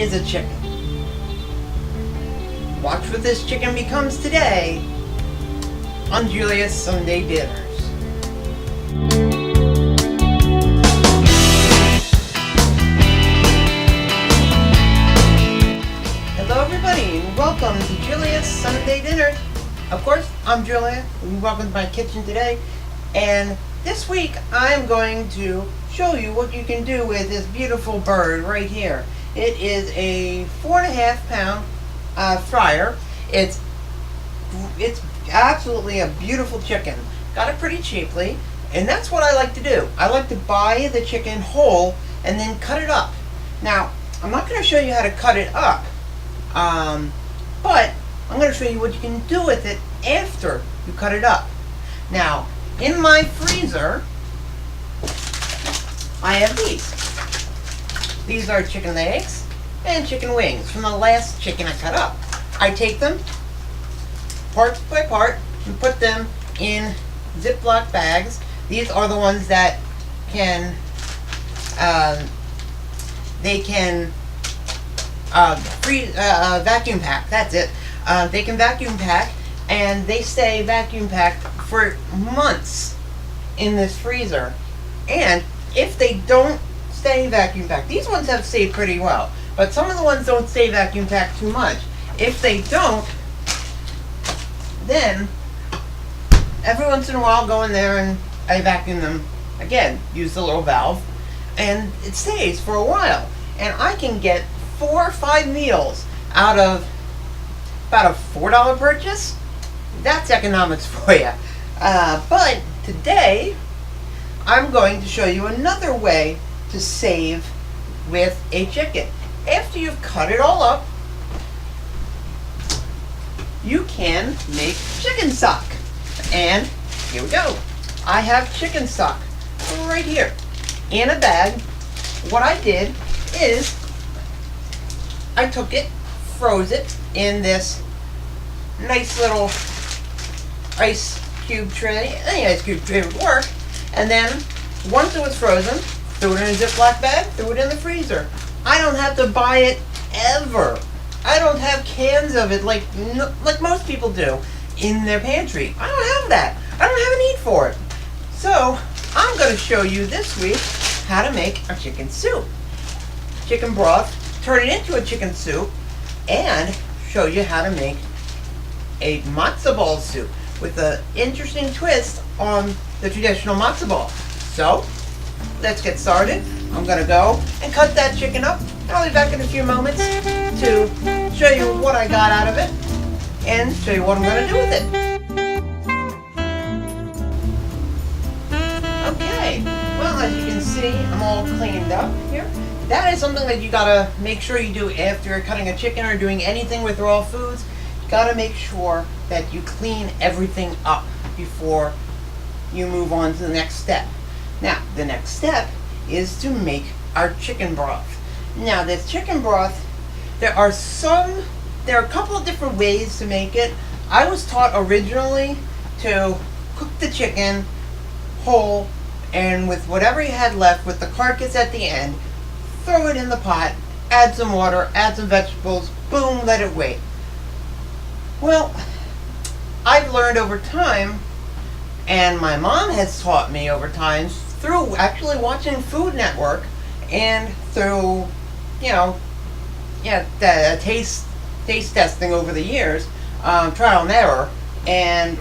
is a chicken. Watch what this chicken becomes today on Julia's Sunday Dinners. Hello everybody, and welcome to Julia's Sunday Dinner. Of course, I'm Julia, and welcome to my kitchen today. And this week, I'm going to show you what you can do with this beautiful bird right here. It is a 4.5 pound fryer. It's absolutely a beautiful chicken. Got it pretty cheaply, and that's what I like to do. I like to buy the chicken whole and then cut it up. Now, I'm not going to show you how to cut it up, but I'm going to show you what you can do with it after you cut it up. Now, in my freezer, I have these. These are chicken legs and chicken wings from the last chicken I cut up. I take them part by part and put them in Ziploc bags. These are the ones that can, vacuum pack. That's it. They can vacuum pack, and they stay vacuum packed for months in this freezer. And if they don't stay vacuum packed, these ones have stayed pretty well, but some of the ones don't stay vacuum packed too much. If they don't, then every once in a while I'll go in there and I vacuum them again, use the little valve, and it stays for a while. And I can get 4 or 5 meals out of about a $4 purchase. That's economics for you. But today, I'm going to show you another way to save with a chicken. After you've cut it all up, you can make chicken stock. And here we go. I have chicken stock right here in a bag. What I did is I took it, froze it in this nice little ice cube tray. Any ice cube tray would work. And then once it was frozen, threw it in a Ziploc bag, threw it in the freezer. I don't have to buy it ever. I don't have cans of it like most people do in their pantry. I don't have that. I don't have a need for it. So I'm going to show you this week how to make a chicken soup. Chicken broth, turn it into a chicken soup, and show you how to make a matzo ball soup with an interesting twist on the traditional matzo ball. So let's get started. I'm going to go and cut that chicken up. I'll be back in a few moments to show you what I got out of it and show you what I'm going to do with it. Okay, well, as you can see, I'm all cleaned up here. That is something that you got to make sure you do after cutting a chicken or doing anything with raw foods. You got to make sure that you clean everything up before you move on to the next step. Now, the next step is to make our chicken broth. Now, this chicken broth, there are a couple of different ways to make it. I was taught originally to cook the chicken whole, and with whatever you had left, with the carcass at the end, throw it in the pot, add some water, add some vegetables, boom, let it wait. Well, I've learned over time, and my mom has taught me over time, through actually watching Food Network and through, taste testing over the years, trial and error, and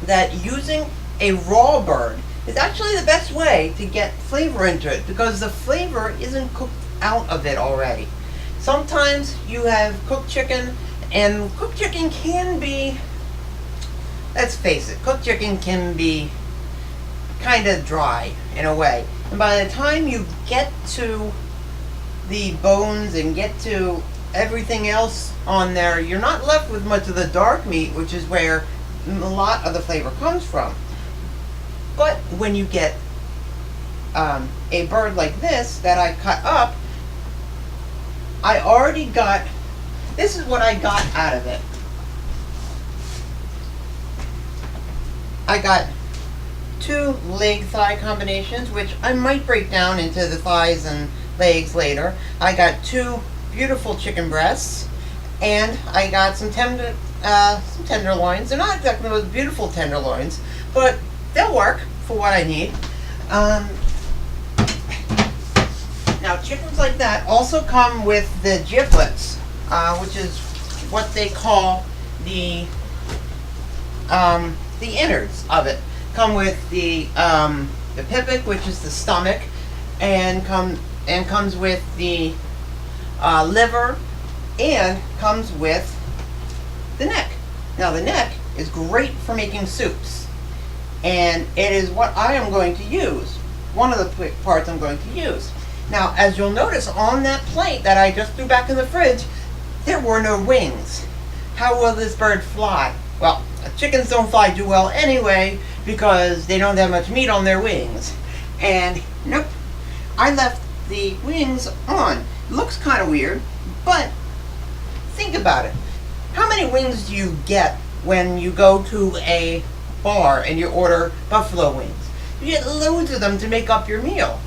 that using a raw bird is actually the best way to get flavor into it, because the flavor isn't cooked out of it already. Sometimes you have cooked chicken, and cooked chicken can be, let's face it, cooked chicken can be kind of dry in a way. And by the time you get to the bones and get to everything else on there, you're not left with much of the dark meat, which is where a lot of the flavor comes from. But when you get a bird like this that I cut up, I already got, this is what I got out of it. I got 2 leg-thigh combinations, which I might break down into the thighs and legs later. I got 2 beautiful chicken breasts, and I got some tenderloins. They're not exactly those beautiful tenderloins, but they'll work for what I need. Now chickens like that also come with the giblets, which is what they call the innards of it. Come with the pipik, which is the stomach, and comes with the liver, and comes with the neck. Now the neck is great for making soups, and it is what I am going to use. One of the parts I'm going to use. Now, as you'll notice on that plate that I just threw back in the fridge, there were no wings. How will this bird fly? Well, chickens don't fly too well anyway because they don't have much meat on their wings. And nope, I left the wings on. Looks kind of weird, but think about it. How many wings do you get when you go to a bar and you order buffalo wings? You get loads of them to make up your meal.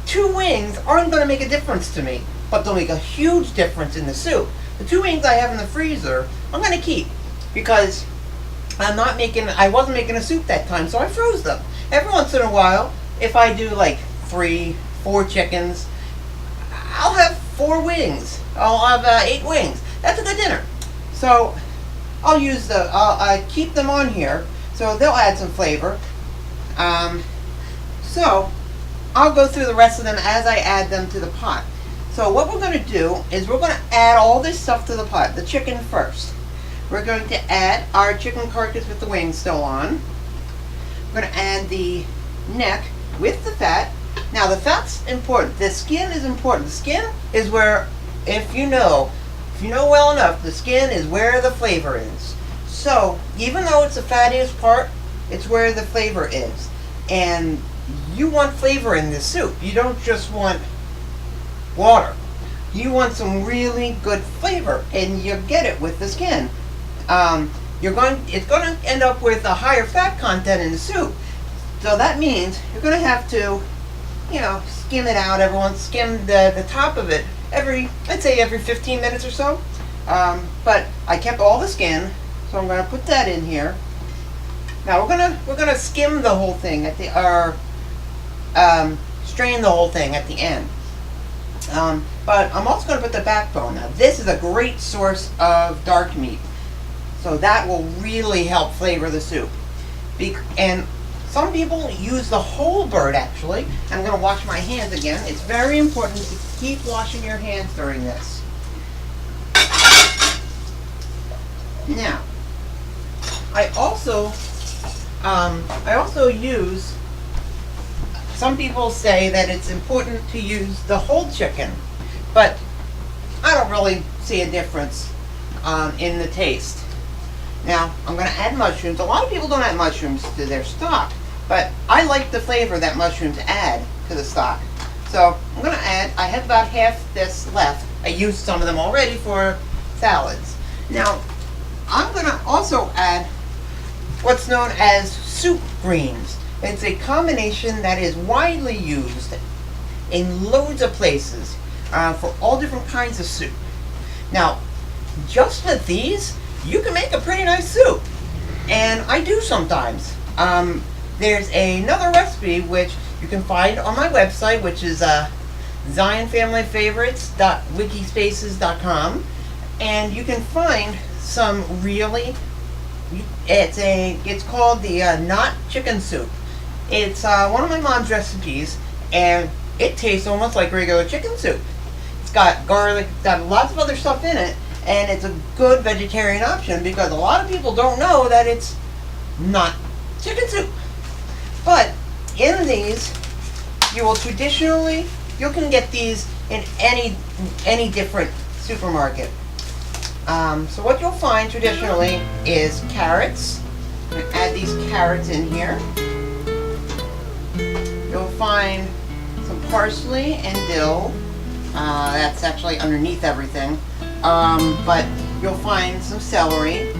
Two wings aren't going to make a difference to me, but they'll make a huge difference in the soup. The 2 wings I have in the freezer, I'm going to keep because I wasn't making a soup that time, so I froze them. Every once in a while, if I do like 3, 4 chickens, I'll have 4 wings. I'll have 8 wings. That's a good dinner. So I'll use I keep them on here, so they'll add some flavor. So I'll go through the rest of them as I add them to the pot. So what we're going to do is we're going to add all this stuff to the pot. The chicken first. We're going to add our chicken carcass with the wings still on. We're going to add the neck with the fat. Now the fat's important. The skin is important. The skin is where, if you know well enough, the skin is where the flavor is. So even though it's the fattiest part, it's where the flavor is. And you want flavor in this soup. You don't just want water. You want some really good flavor, and you get it with the skin. It's going to end up with a higher fat content in the soup. So that means you're going to have to, skim it out. Skim the top of it I'd say every 15 minutes or so. But I kept all the skin, so I'm going to put that in here. Now we're gonna skim the whole thing strain the whole thing at the end. But I'm also going to put the backbone. Now this is a great source of dark meat, so that will really help flavor the soup. And some people use the whole bird actually. I'm going to wash my hands again. It's very important to keep washing your hands during this. Now, I also use, some people say that it's important to use the whole chicken, but I don't really see a difference in the taste. Now, I'm going to add mushrooms. A lot of people don't add mushrooms to their stock, but I like the flavor that mushrooms add to the stock. So I'm going to add, I have about half this left. I used some of them already for salads. Now, I'm going to also add what's known as soup greens. It's a combination that is widely used in loads of places for all different kinds of soup. Now, just with these, you can make a pretty nice soup, and I do sometimes. There's another recipe which you can find on my website, which is zionfamilyfavorites.wikispaces.com, and you can find some really, it's called the not chicken soup. It's one of my mom's recipes, and it tastes almost like regular chicken soup. It's got garlic, it's got lots of other stuff in it, and it's a good vegetarian option because a lot of people don't know that it's not chicken soup. But in these, you can get these in any different supermarket. So what you'll find traditionally is carrots. I'm going to add these carrots in here. You'll find some parsley and dill. That's actually underneath everything. But you'll find some celery.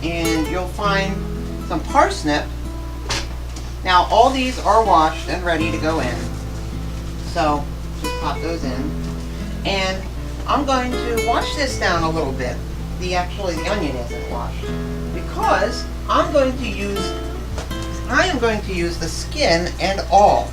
And you'll find some parsnip. Now all these are washed and ready to go in. So just pop those in. And I'm going to wash this down a little bit. The onion isn't washed. Because I am going to use the skin and all.